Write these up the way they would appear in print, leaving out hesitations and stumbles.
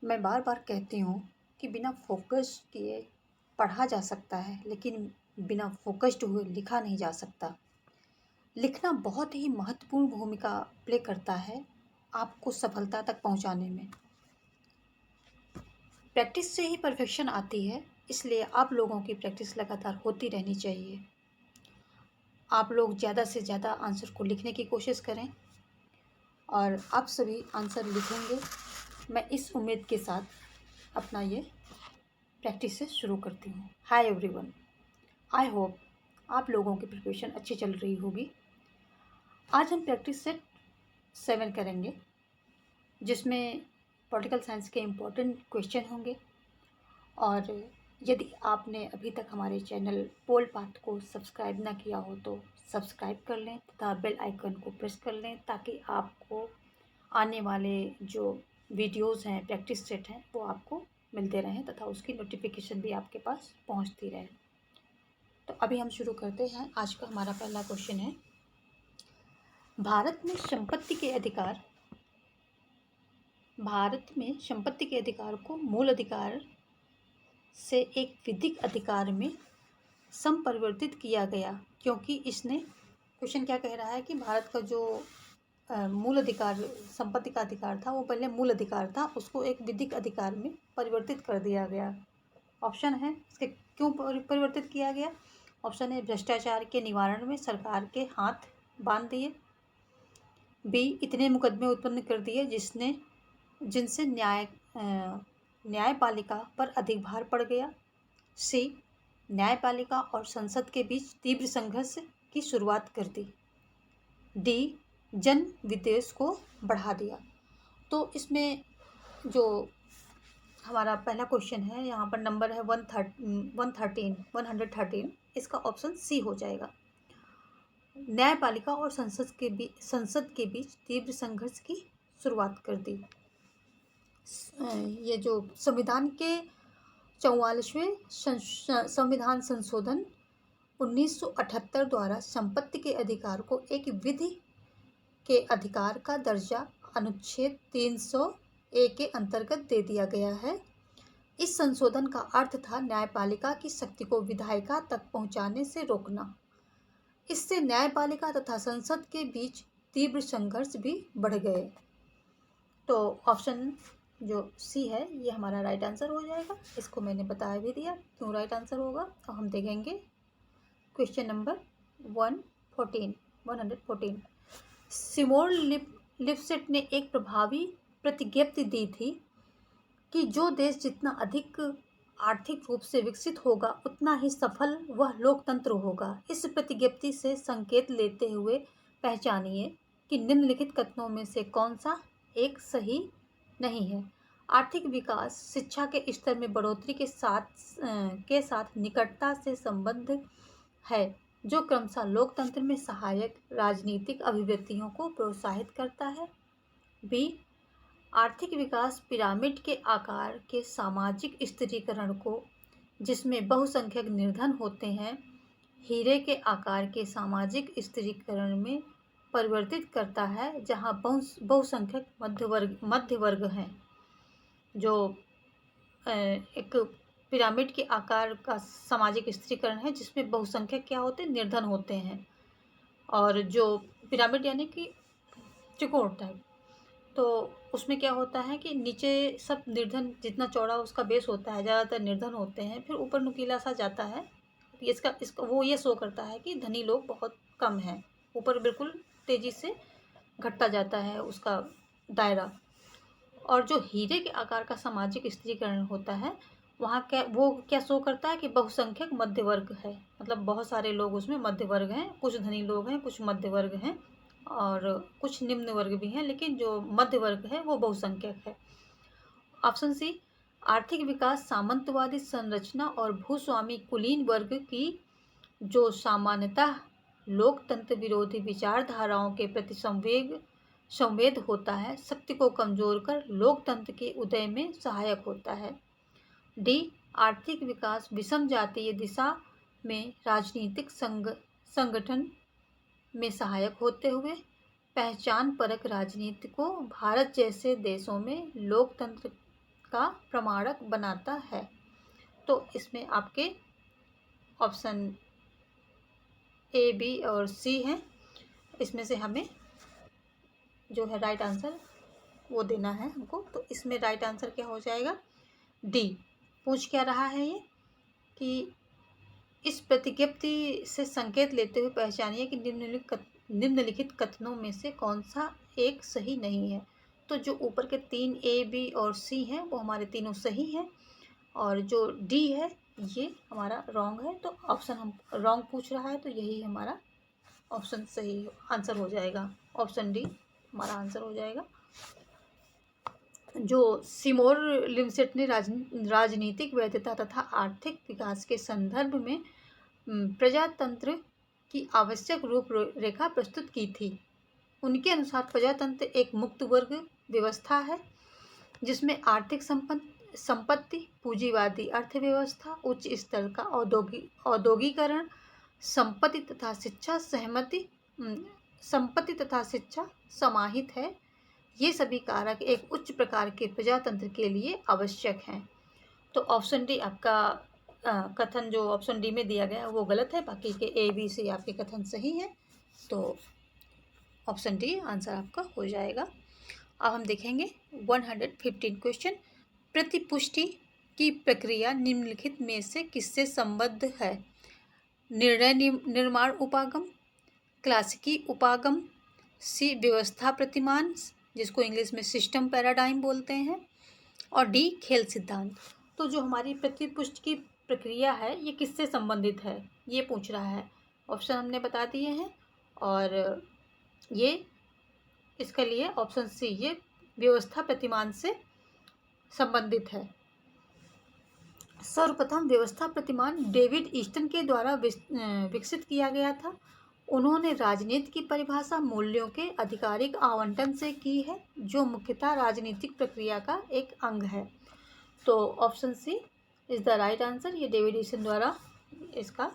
मैं बार बार कहती हूँ कि बिना फोकस किए पढ़ा जा सकता है, लेकिन बिना फोकस्ड हुए लिखा नहीं जा सकता। लिखना बहुत ही महत्वपूर्ण भूमिका प्ले करता है आपको सफलता तक पहुँचाने में। प्रैक्टिस से ही परफेक्शन आती है, इसलिए आप लोगों की प्रैक्टिस लगातार होती रहनी चाहिए। आप लोग ज़्यादा से ज़्यादा आंसर को लिखने की कोशिश करें और आप सभी आंसर लिखेंगे। मैं इस उम्मीद के साथ अपना ये प्रैक्टिस से शुरू करती हूँ। हाय एवरीवन, आई होप आप लोगों की प्रिपरेशन अच्छी चल रही होगी। आज हम प्रैक्टिस सेट 7 करेंगे, जिसमें पॉलिटिकल साइंस के इम्पोर्टेंट क्वेश्चन होंगे। और यदि आपने अभी तक हमारे चैनल पोल पाथ को सब्सक्राइब ना किया हो तो सब्सक्राइब कर लें तथा बेल आइकन को प्रेस कर लें, ताकि आपको आने वाले जो वीडियोस हैं, प्रैक्टिस सेट हैं, वो आपको मिलते रहें तथा उसकी नोटिफिकेशन भी आपके पास पहुंचती रहे। तो अभी हम शुरू करते हैं। आज का हमारा पहला क्वेश्चन है, भारत में संपत्ति के अधिकार को मूल अधिकार से एक विधिक अधिकार में संपरिवर्तित किया गया, क्योंकि इसने क्वेश्चन क्या कह रहा है कि भारत का जो मूल अधिकार, संपत्ति का अधिकार था, वो पहले मूल अधिकार था, उसको एक विधिक अधिकार में परिवर्तित कर दिया गया। ऑप्शन है इसके क्यों परिवर्तित किया गया। ऑप्शन है भ्रष्टाचार के निवारण में सरकार के हाथ बांध दिए। बी, इतने मुकदमे उत्पन्न कर दिए जिनसे न्यायपालिका पर अधिक भार पड़ गया। सी, न्यायपालिका और संसद के बीच तीव्र संघर्ष की शुरुआत कर दी। डी, जन विद्वेष को बढ़ा दिया। तो इसमें जो हमारा पहला क्वेश्चन है, यहाँ पर नंबर है 113, इसका ऑप्शन सी हो जाएगा। न्यायपालिका और संसद के बीच तीव्र संघर्ष की शुरुआत कर दी। ये जो संविधान के 44वें संविधान संशोधन 1978 द्वारा संपत्ति के अधिकार को एक विधि के अधिकार का दर्जा अनुच्छेद 300A के अंतर्गत दे दिया गया है। इस संशोधन का अर्थ था न्यायपालिका की शक्ति को विधायिका तक पहुंचाने से रोकना। इससे न्यायपालिका तथा संसद के बीच तीव्र संघर्ष भी बढ़ गए। तो ऑप्शन जो सी है, ये हमारा राइट आंसर हो जाएगा। इसको मैंने बता भी दिया क्यों राइट आंसर होगा। तो हम देखेंगे क्वेश्चन नंबर 114। सिमोन लिपसेट ने एक प्रभावी प्रतिज्ञप्ति दी थी कि जो देश जितना अधिक आर्थिक रूप से विकसित होगा, उतना ही सफल वह लोकतंत्र होगा। इस प्रतिज्ञप्ति से संकेत लेते हुए पहचानिए कि निम्नलिखित कथनों में से कौन सा एक सही नहीं है। आर्थिक विकास शिक्षा के स्तर में बढ़ोतरी के साथ निकटता से संबद्ध है, जो क्रमशः लोकतंत्र में सहायक राजनीतिक अभिव्यक्तियों को प्रोत्साहित करता है। बी, आर्थिक विकास पिरामिड के आकार के सामाजिक स्थिरीकरण को, जिसमें बहुसंख्यक निर्धन होते हैं, हीरे के आकार के सामाजिक स्थिरीकरण में परिवर्तित करता है, जहां बहुसंख्यक मध्य वर्ग हैं। जो एक पिरामिड के आकार का सामाजिक स्थिरीकरण है, जिसमें बहुसंख्यक क्या होते हैं, निर्धन होते हैं। और जो पिरामिड यानी कि त्रिकोण टाइप, तो उसमें क्या होता है कि नीचे सब निर्धन, जितना चौड़ा उसका बेस होता है, ज़्यादातर निर्धन होते हैं, फिर ऊपर नुकीला सा जाता है। इसका वो ये शो करता है कि धनी लोग बहुत कम हैं। ऊपर बिल्कुल तेज़ी से घटता जाता है उसका दायरा। और जो हीरे के आकार का सामाजिक स्थिरीकरण होता है, वहाँ क्या शो करता है कि बहुसंख्यक मध्य वर्ग है। मतलब बहुत सारे लोग उसमें मध्य वर्ग हैं, कुछ धनी लोग हैं, कुछ मध्य वर्ग हैं और कुछ निम्न वर्ग भी हैं, लेकिन जो मध्य वर्ग है वो बहुसंख्यक है। ऑप्शन सी, आर्थिक विकास सामंतवादी संरचना और भूस्वामी कुलीन वर्ग की, जो सामान्यतः लोकतंत्र विरोधी विचारधाराओं के प्रति संवेद होता है, शक्ति को कमजोर कर लोकतंत्र के उदय में सहायक होता है। डी, आर्थिक विकास विषम जातीय दिशा में राजनीतिक संगठन में सहायक होते हुए पहचान परक राजनीति को भारत जैसे देशों में लोकतंत्र का प्रमाणक बनाता है। तो इसमें आपके ऑप्शन ए, बी और सी हैं। इसमें से हमें जो है राइट आंसर वो देना है हमको। तो इसमें राइट आंसर क्या हो जाएगा? डी। पूछ क्या रहा है ये कि इस प्रतिज्ञप्ति से संकेत लेते हुए पहचानिए कि निम्नलिखित कथनों में से कौन सा एक सही नहीं है। तो जो ऊपर के 3 ए, बी और सी हैं वो हमारे तीनों सही हैं, और जो डी है ये हमारा रॉन्ग है। तो ऑप्शन हम रॉन्ग पूछ रहा है, तो यही हमारा ऑप्शन सही आंसर हो जाएगा। ऑप्शन डी हमारा आंसर हो जाएगा। जो सिमोर लिमसेट ने राजनीतिक वैधता तथा आर्थिक विकास के संदर्भ में प्रजातंत्र की आवश्यक रूपरेखा प्रस्तुत की थी, उनके अनुसार प्रजातंत्र एक मुक्त वर्ग व्यवस्था है जिसमें आर्थिक संपत्ति, पूंजीवादी अर्थव्यवस्था, उच्च स्तर का औद्योगिकरण, संपत्ति तथा शिक्षा समाहित है। ये सभी कारक एक उच्च प्रकार के प्रजातंत्र के लिए आवश्यक हैं। तो ऑप्शन डी आपका कथन जो ऑप्शन डी में दिया गया है वो गलत है, बाकी के ए, बी, सी आपके कथन सही हैं। तो ऑप्शन डी आंसर आपका हो जाएगा। अब हम देखेंगे 115 क्वेश्चन। प्रतिपुष्टि की प्रक्रिया निम्नलिखित में से किससे संबद्ध है? निर्णय निर्माण उपागम, क्लासिकी उपागम, सी व्यवस्था प्रतिमान जिसको इंग्लिश में सिस्टम पैराडाइम बोलते हैं, और डी खेल सिद्धांत। तो जो हमारी प्रतिपुष्टि की प्रक्रिया है ये किससे संबंधित है ये पूछ रहा है। ऑप्शन हमने बता दिए हैं, और ये इसके लिए ऑप्शन सी ये व्यवस्था प्रतिमान से संबंधित है। सर्वप्रथम व्यवस्था प्रतिमान डेविड ईस्टन के द्वारा विकसित किया गया था। उन्होंने राजनीति की परिभाषा मूल्यों के आधिकारिक आवंटन से की है, जो मुख्यतः राजनीतिक प्रक्रिया का एक अंग है। तो option C is the right answer. ये डेविड ईस्टन द्वारा इसका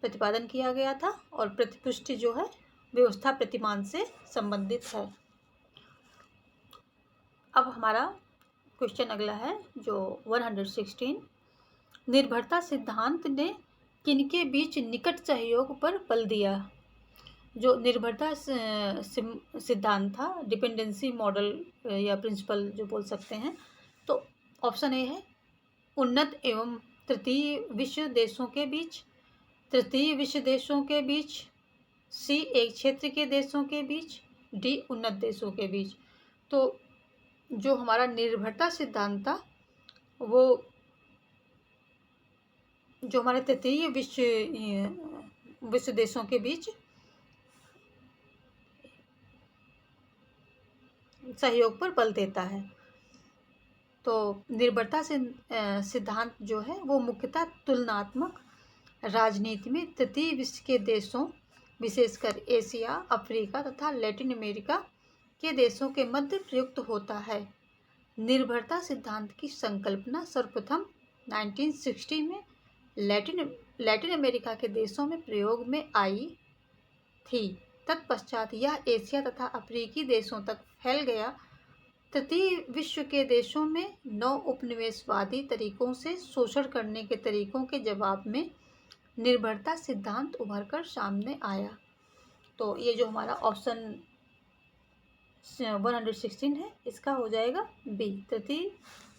प्रतिपादन किया गया था, और प्रतिपुष्टि जो है व्यवस्था प्रतिमान से संबंधित है। अब हमारा क्वेश्चन अगला है जो 116। निर्भरता सिद्धांत ने किनके बीच निकट सहयोग पर बल दिया? जो निर्भरता सिद्धांत था, डिपेंडेंसी मॉडल या प्रिंसिपल जो बोल सकते हैं, तो ऑप्शन ए है उन्नत एवं तृतीय विश्व देशों के बीच, तृतीय विश्व देशों के बीच, सी एक क्षेत्र के देशों के बीच, डी उन्नत देशों के बीच। तो जो हमारा निर्भरता सिद्धांत था वो जो हमारे तृतीय विश्व देशों के बीच सहयोग पर बल देता है। तो निर्भरता सिद्धांत जो है वो मुख्यतः तुलनात्मक राजनीति में तृतीय विश्व के देशों, विशेषकर एशिया, अफ्रीका तथा लैटिन अमेरिका के देशों के मध्य प्रयुक्त होता है। निर्भरता सिद्धांत की संकल्पना सर्वप्रथम 1960 में लैटिन अमेरिका के देशों में प्रयोग में आई थी। तत्पश्चात यह एशिया तथा अफ्रीकी देशों तक फैल गया। तृतीय विश्व के देशों में नौ उपनिवेशवादी तरीकों से शोषण करने के तरीकों के जवाब में निर्भरता सिद्धांत उभरकर सामने आया। तो ये जो हमारा ऑप्शन 116 है इसका हो जाएगा बी, तृतीय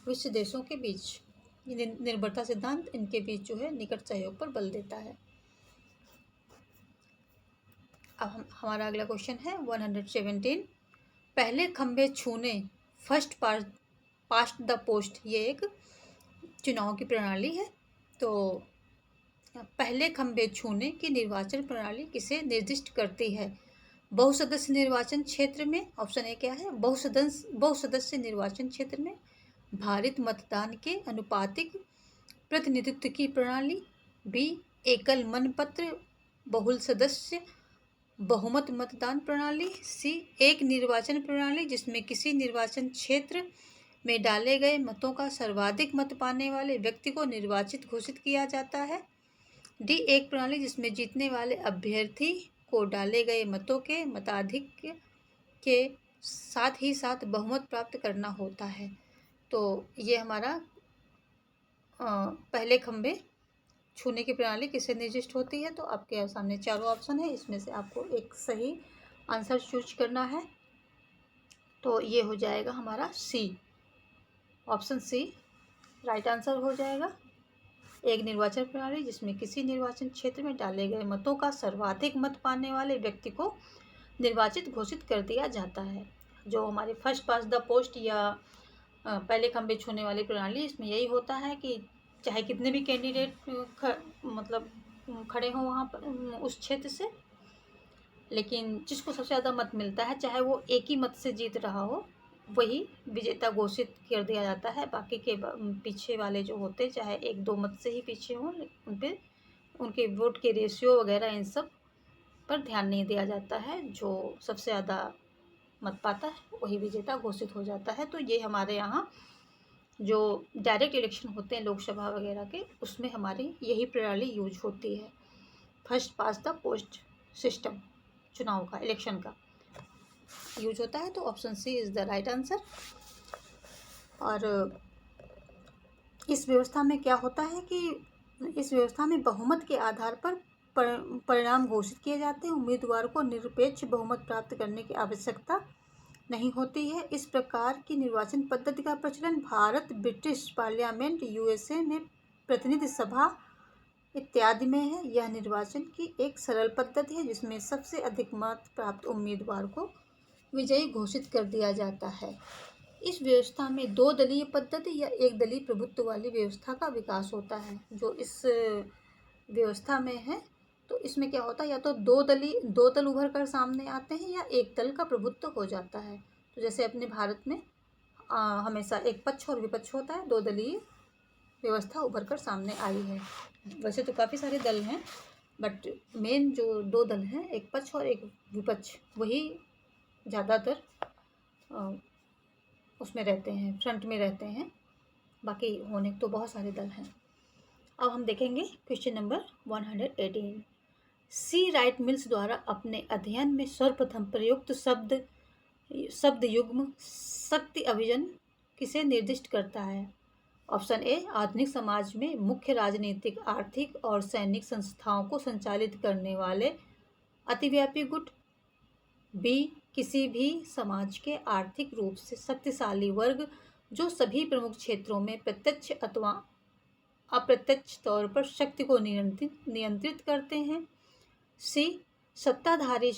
विश्व देशों के बीच निर्भरता सिद्धांत इनके बीच जो है निकट सहयोग पर बल देता है। अब हमारा अगला क्वेश्चन है 117। पहले खंबे छूने, फर्स्ट पास्ट द पोस्ट, ये एक चुनाव की प्रणाली है। तो पहले खंबे छूने की निर्वाचन प्रणाली किसे निर्दिष्ट करती है? बहुसदस्य निर्वाचन क्षेत्र में ऑप्शन ए क्या है? बहुसदस्य निर्वाचन क्षेत्र में भारित मतदान के अनुपातिक प्रतिनिधित्व की प्रणाली, बी एकल मनपत्र बहुल सदस्य बहुमत मतदान प्रणाली, सी एक निर्वाचन प्रणाली जिसमें किसी निर्वाचन क्षेत्र में डाले गए मतों का सर्वाधिक मत पाने वाले व्यक्ति को निर्वाचित घोषित किया जाता है, डी एक प्रणाली जिसमें जीतने वाले अभ्यर्थी को डाले गए मतों के मताधिक्य के साथ ही साथ बहुमत प्राप्त करना होता है। तो ये हमारा पहले खंबे छूने की प्रणाली किससे निर्दिष्ट होती है। तो आपके सामने चारों ऑप्शन है, इसमें से आपको एक सही आंसर चूज करना है। तो ये हो जाएगा हमारा सी, ऑप्शन सी राइट आंसर हो जाएगा। एक निर्वाचन प्रणाली जिसमें किसी निर्वाचन क्षेत्र में डाले गए मतों का सर्वाधिक मत पाने वाले व्यक्ति को निर्वाचित घोषित कर दिया जाता है। जो हमारे फर्स्ट पास द पोस्ट या पहले खंबे छूने वाली प्रणाली, इसमें यही होता है कि चाहे कितने भी कैंडिडेट मतलब खड़े हों वहाँ पर उस क्षेत्र से, लेकिन जिसको सबसे ज़्यादा मत मिलता है, चाहे वो एक ही मत से जीत रहा हो, वही विजेता घोषित कर दिया जाता है। बाकी के पीछे वाले जो होते, चाहे एक दो मत से ही पीछे हों, उन पर उनके वोट के रेशियो वगैरह इन सब पर ध्यान नहीं दिया जाता है। जो सबसे ज़्यादा मत पाता है वही विजेता घोषित हो जाता है। तो ये हमारे यहाँ जो डायरेक्ट इलेक्शन होते हैं लोकसभा वगैरह के, उसमें हमारी यही प्रणाली यूज होती है, first past the post system चुनाव का, इलेक्शन का यूज होता है। तो option C is the right answer. और इस व्यवस्था में क्या होता है कि इस व्यवस्था में बहुमत के आधार पर परिणाम घोषित किए जाते हैं। उम्मीदवार को निरपेक्ष बहुमत प्राप्त करने की आवश्यकता नहीं होती है। इस प्रकार की निर्वाचन पद्धति का प्रचलन भारत, ब्रिटिश पार्लियामेंट, यूएसए में प्रतिनिधि सभा इत्यादि में है। यह निर्वाचन की एक सरल पद्धति है जिसमें सबसे अधिक मत प्राप्त उम्मीदवार को विजयी घोषित कर दिया जाता है। इस व्यवस्था में दो दलीय पद्धति या एक दलीय प्रभुत्व वाली व्यवस्था का विकास होता है। जो इस व्यवस्था में है, तो इसमें क्या होता है, या तो दो दल उभर कर सामने आते हैं या एक दल का प्रभुत्व हो जाता है। तो जैसे अपने भारत में हमेशा एक पक्ष और विपक्ष होता है, दो दलीय व्यवस्था उभर कर सामने आई है। वैसे तो काफ़ी सारे दल हैं, बट मेन जो दो दल हैं, एक पक्ष और एक विपक्ष, वही ज़्यादातर उसमें रहते हैं, फ्रंट में रहते हैं। बाकी होने तो बहुत सारे दल हैं। अब हम देखेंगे क्वेश्चन नंबर 118। सी राइट मिल्स द्वारा अपने अध्ययन में सर्वप्रथम प्रयुक्त शब्द युग्म शक्ति अभियान किसे निर्दिष्ट करता है। ऑप्शन ए, आधुनिक समाज में मुख्य राजनीतिक, आर्थिक और सैनिक संस्थाओं को संचालित करने वाले अतिव्यापी गुट। बी, किसी भी समाज के आर्थिक रूप से शक्तिशाली वर्ग जो सभी प्रमुख क्षेत्रों में प्रत्यक्ष अथवा अप्रत्यक्ष तौर पर शक्ति को नियंत्रित करते हैं। सी, सत्ताधारी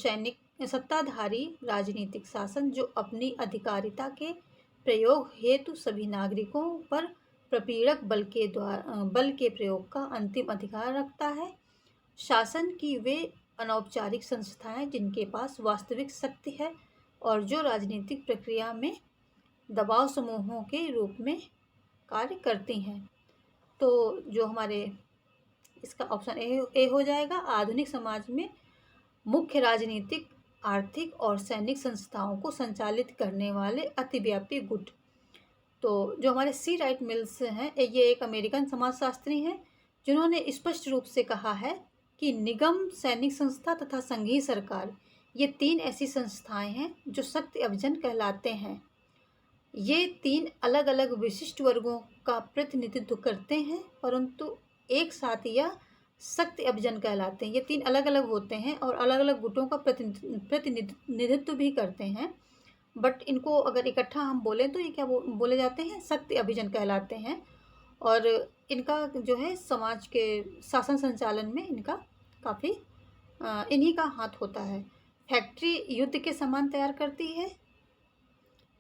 राजनीतिक शासन जो अपनी अधिकारिता के प्रयोग हेतु सभी नागरिकों पर प्रपीड़क बल के प्रयोग का अंतिम अधिकार रखता है। शासन की वे अनौपचारिक संस्थाएं जिनके पास वास्तविक शक्ति है और जो राजनीतिक प्रक्रिया में दबाव समूहों के रूप में कार्य करती हैं। तो जो हमारे इसका ऑप्शन ए हो जाएगा, आधुनिक समाज में मुख्य राजनीतिक, आर्थिक और सैनिक संस्थाओं को संचालित करने वाले अतिव्यापी गुट। तो जो हमारे सी राइट मिल्स हैं, ये एक अमेरिकन समाजशास्त्री हैं जिन्होंने स्पष्ट रूप से कहा है कि निगम, सैनिक संस्था तथा संघीय सरकार, ये तीन ऐसी संस्थाएं हैं जो शक्ति अभियान कहलाते हैं। ये तीन अलग अलग विशिष्ट वर्गों का प्रतिनिधित्व करते हैं, परंतु एक साथ यह शक्ति अभियान कहलाते हैं। ये तीन अलग अलग होते हैं और अलग अलग गुटों का प्रतिनिधित्व भी करते हैं, बट इनको अगर इकट्ठा हम बोलें तो ये क्या बोले जाते हैं, शक्ति अभियान कहलाते हैं। और इनका जो है समाज के शासन संचालन में इनका काफ़ी इन्हीं का हाथ होता है। फैक्ट्री युद्ध के सामान तैयार करती है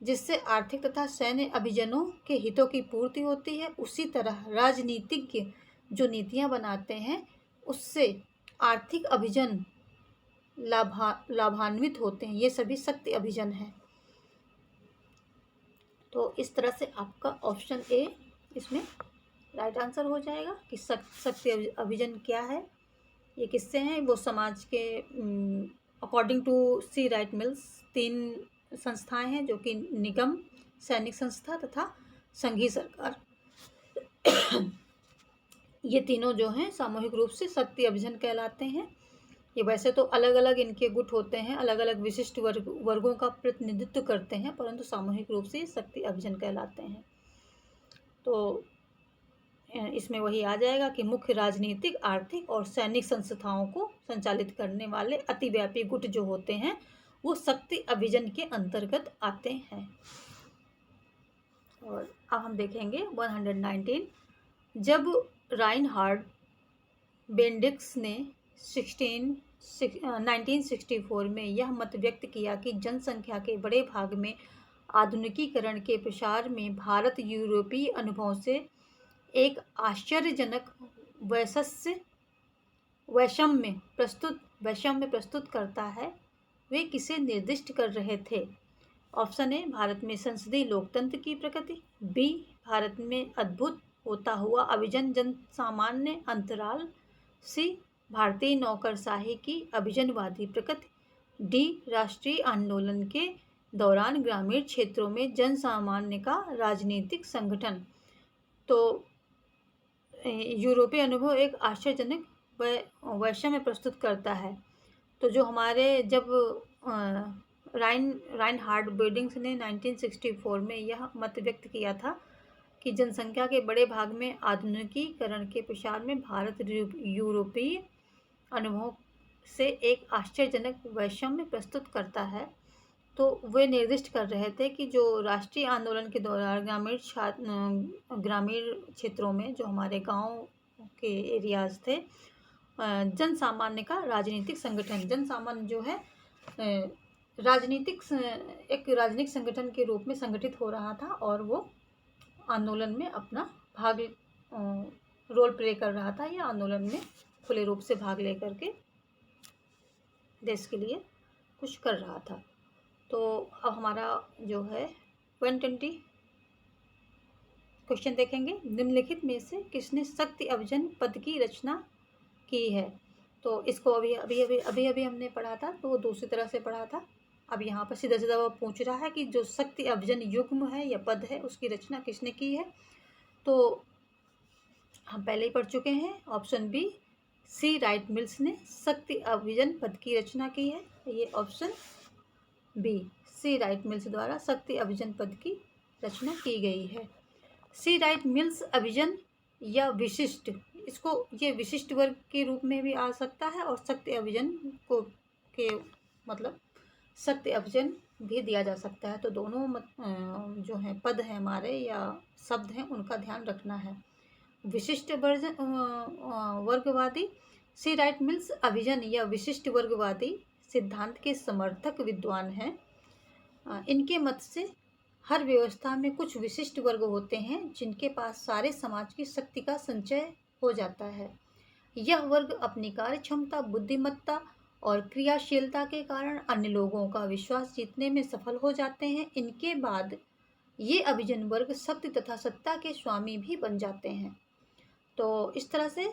जिससे आर्थिक तथा सैन्य अभियानों के हितों की पूर्ति होती है। उसी तरह राजनीतिज्ञ जो नीतियां बनाते हैं उससे आर्थिक अभियान लाभान्वित होते हैं। ये सभी शक्ति अभियान है। तो इस तरह से आपका ऑप्शन ए इसमें राइट आंसर हो जाएगा कि शक्ति अभियान क्या है, ये किससे हैं। वो समाज के according to C Wright Mills तीन संस्थाएं हैं जो कि निगम, सैनिक संस्था तथा संघीय सरकार। ये तीनों जो हैं सामूहिक रूप से शक्ति अभियान कहलाते हैं। ये वैसे तो अलग अलग इनके गुट होते हैं, अलग अलग विशिष्ट वर्गों का प्रतिनिधित्व करते हैं, परंतु सामूहिक रूप से शक्ति अभियान कहलाते हैं। तो इसमें वही आ जाएगा कि मुख्य राजनीतिक, आर्थिक और सैनिक संस्थाओं को संचालित करने वाले अतिव्यापी गुट जो होते हैं वो शक्ति अभियान के अंतर्गत आते हैं। और अब हम देखेंगे 119। जब राइनहार्ड बेंडिक्स ने 1964 में यह मत व्यक्त किया कि जनसंख्या के बड़े भाग में आधुनिकीकरण के प्रसार में भारत यूरोपीय अनुभव से एक आश्चर्यजनक वैषम्य प्रस्तुत करता है, वे किसे निर्दिष्ट कर रहे थे? ऑप्शन ए, भारत में संसदीय लोकतंत्र की प्रकृति। बी, भारत में अद्भुत होता हुआ अभिजन जन सामान्य अंतराल। सी, भारतीय नौकरशाही की अभिजनवादी प्रकृति। डी, राष्ट्रीय आंदोलन के दौरान ग्रामीण क्षेत्रों में जन सामान्य का राजनीतिक संगठन। तो यूरोपीय अनुभव एक आश्चर्यजनक वैषम्य प्रस्तुत करता है। तो जो हमारे जब राइनहार्ड बेंडिक्स ने 1964 में यह मत व्यक्त किया था कि जनसंख्या के बड़े भाग में आधुनिकीकरण के प्रसार में भारत यूरोपीय अनुभव से एक आश्चर्यजनक वैषम्य प्रस्तुत करता है, तो वे निर्दिष्ट कर रहे थे कि जो राष्ट्रीय आंदोलन के दौरान ग्रामीण क्षेत्रों में जो हमारे गांव के एरियाज थे, जन सामान्य का राजनीतिक संगठन, जन सामान्य जो है एक राजनीतिक संगठन के रूप में संगठित हो रहा था और वो आंदोलन में अपना रोल प्ले कर रहा था या आंदोलन में खुले रूप से भाग लेकर के देश के लिए कुछ कर रहा था। तो अब हमारा जो है 120 क्वेश्चन देखेंगे। निम्नलिखित में से किसने शक्ति अभियान पद की रचना की है? तो इसको अभी हमने पढ़ा था, तो वो दूसरी तरह से पढ़ा था। अब यहाँ पर सीधा सीधा वो पूछ रहा है कि जो शक्ति अभियान युग्म है या पद है उसकी रचना किसने की है? तो हम पहले ही पढ़ चुके हैं। ऑप्शन बी, सी राइट मिल्स ने शक्ति अभियान पद की रचना की है। ये ऑप्शन बी, सी राइट मिल्स द्वारा शक्ति अभियान पद की रचना की गई है। सी राइट मिल्स अभियान या विशिष्ट, इसको ये विशिष्ट वर्ग के रूप में भी आ सकता है और शक्ति अभियान को के मतलब शक्ति अभियान भी दिया जा सकता है। तो दोनों जो हैं पद हैं हमारे या शब्द हैं उनका ध्यान रखना है। विशिष्ट वर्गवादी, सी राइट मिल्स अभियान या विशिष्ट वर्गवादी सिद्धांत के समर्थक विद्वान हैं। इनके मत से हर व्यवस्था में कुछ विशिष्ट वर्ग होते हैं जिनके पास सारे समाज की शक्ति का संचय हो जाता है। यह वर्ग अपनी कार्य क्षमता, बुद्धिमत्ता और क्रियाशीलता के कारण अन्य लोगों का विश्वास जीतने में सफल हो जाते हैं। इनके बाद ये अभिजन वर्ग शक्ति तथा सत्ता के स्वामी भी बन जाते हैं। तो इस तरह से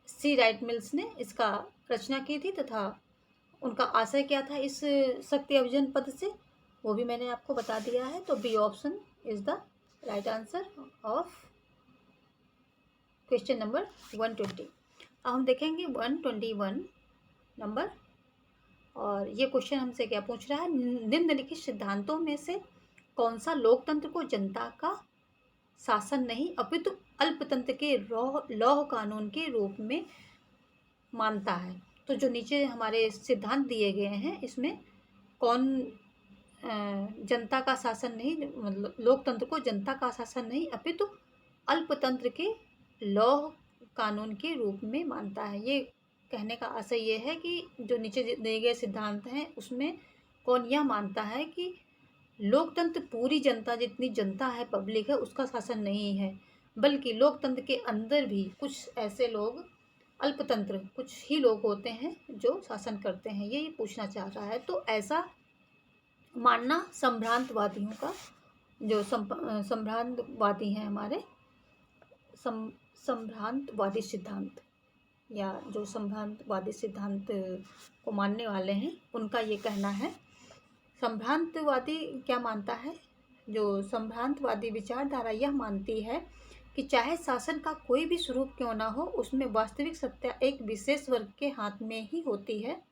सी राइट मिल्स ने इसका रचना की थी तथा उनका आशय क्या था इस शक्ति अभिजन पद से, वो भी मैंने आपको बता दिया है। तो B option is the right answer of question number 120। अब हम देखेंगे 121 नंबर, और ये क्वेश्चन हमसे क्या पूछ रहा है? निम्नलिखित सिद्धांतों में से कौन सा लोकतंत्र को जनता का शासन नहीं अपितु अल्पतंत्र के लौह कानून के रूप में मानता है? तो जो नीचे हमारे सिद्धांत दिए गए हैं इसमें कौन जनता का शासन नहीं, मतलब लोकतंत्र को जनता का शासन नहीं अपितु अल्पतंत्र के लौह कानून के रूप में मानता है? ये कहने का आशय ये है कि जो नीचे दिए गए सिद्धांत हैं उसमें कौन यह मानता है कि लोकतंत्र पूरी जनता, जितनी जनता है, पब्लिक है, उसका शासन नहीं है, बल्कि लोकतंत्र के अंदर भी कुछ ऐसे लोग, अल्पतंत्र कुछ ही लोग होते हैं जो शासन करते हैं, ये पूछना चाह रहा है। तो ऐसा मानना संभ्रांतवादियों का, जो संभ्रांतवादी हैं हमारे, संभ्रांतवादी सिद्धांत या जो संभ्रांतवादी सिद्धांत को मानने वाले हैं उनका ये कहना है। संभ्रांतवादी क्या मानता है? जो संभ्रांतवादी विचारधारा यह मानती है कि चाहे शासन का कोई भी स्वरूप क्यों ना हो, उसमें वास्तविक सत्ता एक विशेष वर्ग के हाथ में ही होती है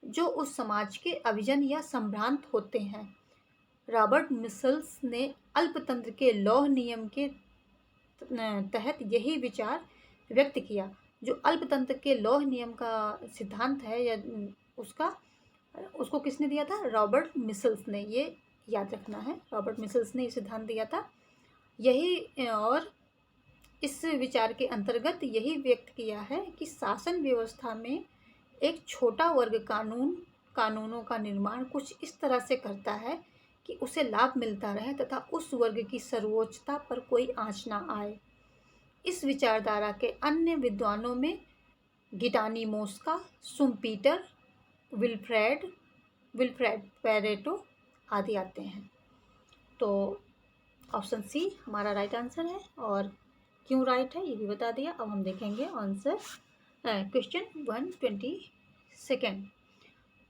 जो उस समाज के अभिजन या संभ्रांत होते हैं। रॉबर्ट मिशल्स ने अल्पतंत्र के लौह नियम के तहत यही विचार व्यक्त किया। जो अल्पतंत्र के लौह नियम का सिद्धांत है या उसको किसने दिया था? रॉबर्ट मिसल्स ने। ये याद रखना है, रॉबर्ट मिसल्स ने ये सिद्धांत दिया था। यही और इस विचार के अंतर्गत यही व्यक्त किया है कि शासन व्यवस्था में एक छोटा वर्ग कानूनों का निर्माण कुछ इस तरह से करता है कि उसे लाभ मिलता रहे तथा उस वर्ग की सर्वोच्चता पर कोई आंच ना आए। इस विचारधारा के अन्य विद्वानों में गिटानी मोस्का, सुम्पीटर, विल्फ्रेड पेरेटो आदि आते हैं। तो ऑप्शन सी हमारा राइट आंसर है। और क्यों राइट है ये भी बता दिया। अब हम देखेंगे आंसर। क्वेश्चन 122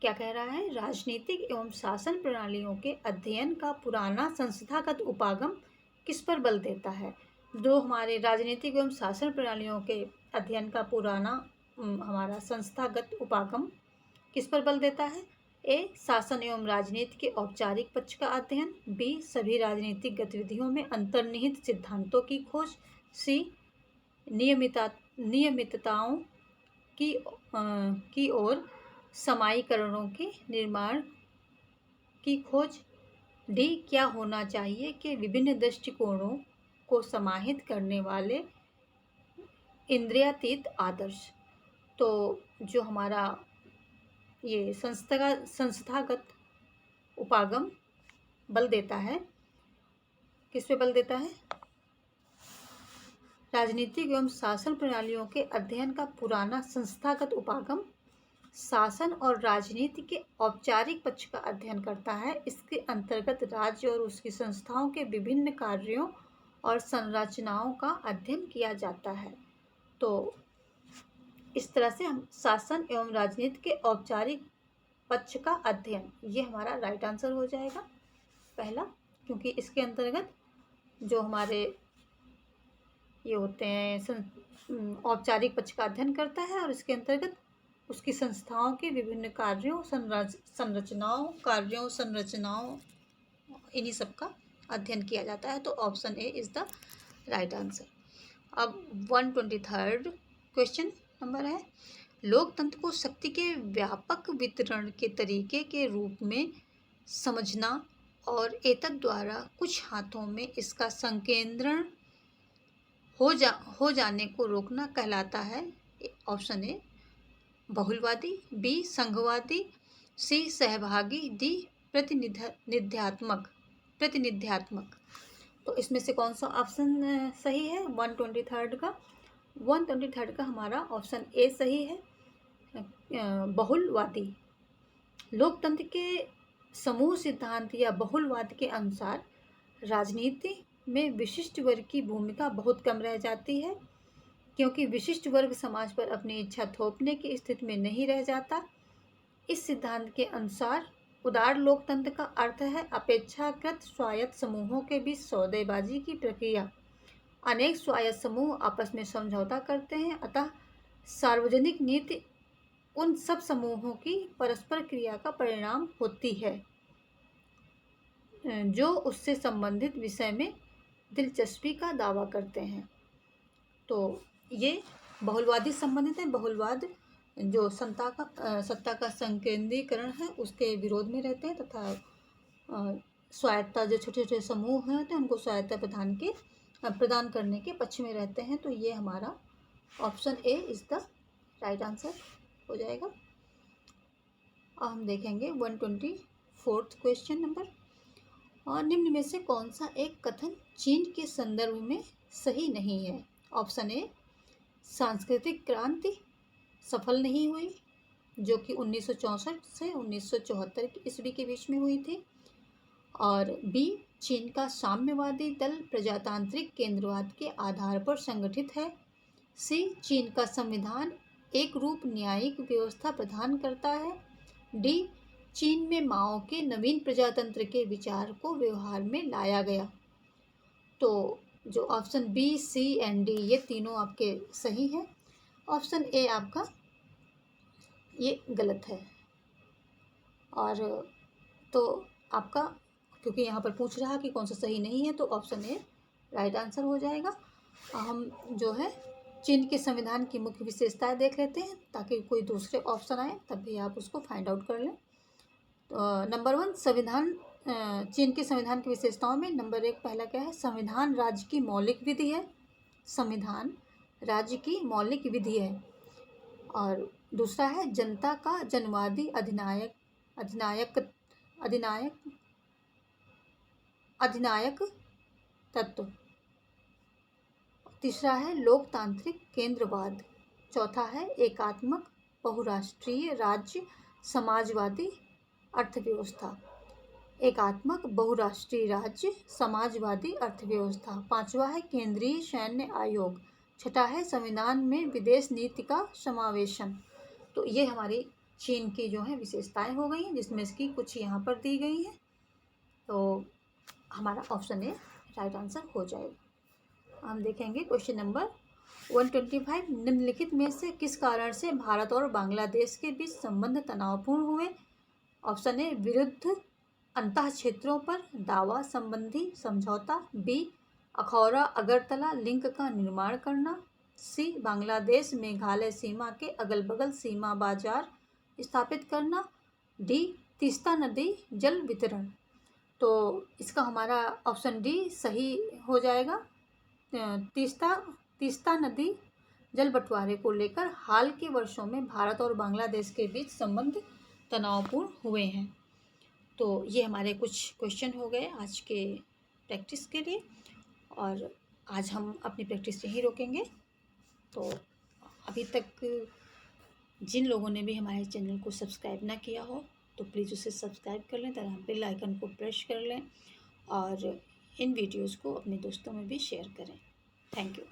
क्या कह रहा है? राजनीतिक एवं शासन प्रणालियों के अध्ययन का पुराना संस्थागत उपागम किस पर बल देता है? जो हमारे राजनीतिक एवं शासन प्रणालियों के अध्ययन का पुराना हमारा संस्थागत उपागम किस पर बल देता है? ए. शासन एवं राजनीति के औपचारिक पक्ष का अध्ययन। बी. सभी राजनीतिक गतिविधियों में अंतर्निहित सिद्धांतों की खोज। सी. नियमितताओं की ओर समाईकरणों के निर्माण की खोज। डी. क्या होना चाहिए कि विभिन्न दृष्टिकोणों को समाहित करने वाले इंद्रियातीत आदर्श। तो जो हमारा ये संस्थागत उपागम बल देता है, किस पे बल देता है? राजनीतिक एवं शासन प्रणालियों के अध्ययन का पुराना संस्थागत उपागम शासन और राजनीति के औपचारिक पक्ष का अध्ययन करता है। इसके अंतर्गत राज्य और उसकी संस्थाओं के विभिन्न कार्यों और संरचनाओं का अध्ययन किया जाता है। तो इस तरह से हम शासन एवं राजनीति के औपचारिक पक्ष का अध्ययन, ये हमारा राइट आंसर हो जाएगा पहला, क्योंकि इसके अंतर्गत जो हमारे ये होते हैं औपचारिक पक्ष का अध्ययन करता है और इसके अंतर्गत उसकी संस्थाओं के विभिन्न कार्यों संरचनाओं इन्हीं सब का अध्ययन किया जाता है। तो option A is the right answer. अब 123 क्वेश्चन नंबर है, लोकतंत्र को शक्ति के व्यापक वितरण के तरीके के रूप में समझना और एतद द्वारा कुछ हाथों में इसका संकेंद्रण हो जाने को रोकना कहलाता है। ऑप्शन ए बहुलवादी, बी संघवादी, सी सहभागी, डी प्रतिनिध्यात्मक। तो इसमें से कौन सा ऑप्शन सही है 123 का? 123 का हमारा ऑप्शन ए सही है, बहुलवादी। लोकतंत्र के समूह सिद्धांत या बहुलवाद के अनुसार राजनीति में विशिष्ट वर्ग की भूमिका बहुत कम रह जाती है, क्योंकि विशिष्ट वर्ग समाज पर अपनी इच्छा थोपने की स्थिति में नहीं रह जाता। इस सिद्धांत के अनुसार उदार लोकतंत्र का अर्थ है अपेक्षाकृत स्वायत्त समूहों के बीच सौदेबाजी की प्रक्रिया। अनेक स्वायत्त समूह आपस में समझौता करते हैं, अतः सार्वजनिक नीति उन सब समूहों की परस्पर क्रिया का परिणाम होती है जो उससे संबंधित विषय में दिलचस्पी का दावा करते हैं। तो ये बहुलवादी संबंधित है। बहुलवाद जो सत्ता का संकेंद्रीकरण है उसके विरोध में रहते हैं तथा स्वायत्तता जो छोटे छोटे समूह हैं तो उनको स्वायत्तता प्रदान करने के पक्ष में रहते हैं। तो ये हमारा option A is the right answer हो जाएगा। अब हम देखेंगे 124 क्वेश्चन नंबर, और निम्न में से कौन सा एक कथन चीन के संदर्भ में सही नहीं है? ऑप्शन ए सांस्कृतिक क्रांति सफल नहीं हुई, जो कि 1964 से 1974 ईस्वी के बीच में हुई थी। और बी चीन का साम्यवादी दल प्रजातांत्रिक केंद्रवाद के आधार पर संगठित है। सी चीन का संविधान एक रूप न्यायिक व्यवस्था प्रदान करता है। डी चीन में माओ के नवीन प्रजातंत्र के विचार को व्यवहार में लाया गया। तो जो option B C and D ये तीनों आपके सही हैं। ऑप्शन ए आपका ये गलत है। और तो आपका, क्योंकि यहाँ पर पूछ रहा कि कौन सा सही नहीं है, तो ऑप्शन ए राइट आंसर हो जाएगा। हम जो है चीन के संविधान की मुख्य विशेषताएं देख लेते हैं, ताकि कोई दूसरे ऑप्शन आए तब भी आप उसको फाइंड आउट कर लें। तो नंबर 1 संविधान, चीन के संविधान की विशेषताओं में नंबर 1 पहला क्या है, संविधान राज्य की मौलिक विधि है। संविधान राज्य की मौलिक विधि है। और दूसरा है जनता का जनवादी अधिनायक अधिनायक अधिनायक अधिनायक तत्व। तीसरा है लोकतांत्रिक केंद्रवाद। चौथा है एकात्मक बहुराष्ट्रीय राज्य समाजवादी अर्थव्यवस्था। एकात्मक बहुराष्ट्रीय राज्य समाजवादी अर्थव्यवस्था। पांचवा है केंद्रीय सैन्य आयोग। छठा है संविधान में विदेश नीति का समावेशन। तो ये हमारी चीन की जो है विशेषताएं हो गई हैं, जिसमें इसकी कुछ यहाँ पर दी गई हैं। तो हमारा ऑप्शन ए राइट आंसर हो जाएगा। हम देखेंगे क्वेश्चन नंबर 125। निम्नलिखित में से किस कारण से भारत और बांग्लादेश के बीच संबंध तनावपूर्ण हुए? ऑप्शन ए विरुद्ध अंतः क्षेत्रों पर दावा संबंधी समझौता। बी अखौरा अगरतला लिंक का निर्माण करना। सी बांग्लादेश मेघालय सीमा के अगल बगल सीमा बाजार स्थापित करना। डी तीस्ता नदी जल वितरण। तो इसका हमारा ऑप्शन डी सही हो जाएगा। तीस्ता नदी जल बंटवारे को लेकर हाल के वर्षों में भारत और बांग्लादेश के बीच संबंध तनावपूर्ण हुए हैं। तो ये हमारे कुछ क्वेश्चन हो गए आज के प्रैक्टिस के लिए, और आज हम अपनी प्रैक्टिस यहीं रोकेंगे। तो अभी तक जिन लोगों ने भी हमारे चैनल को सब्सक्राइब ना किया हो तो प्लीज़ उसे सब्सक्राइब कर लें, तथा बेल आइकन को प्रेस कर लें और इन वीडियोज़ को अपने दोस्तों में भी शेयर करें। Thank you.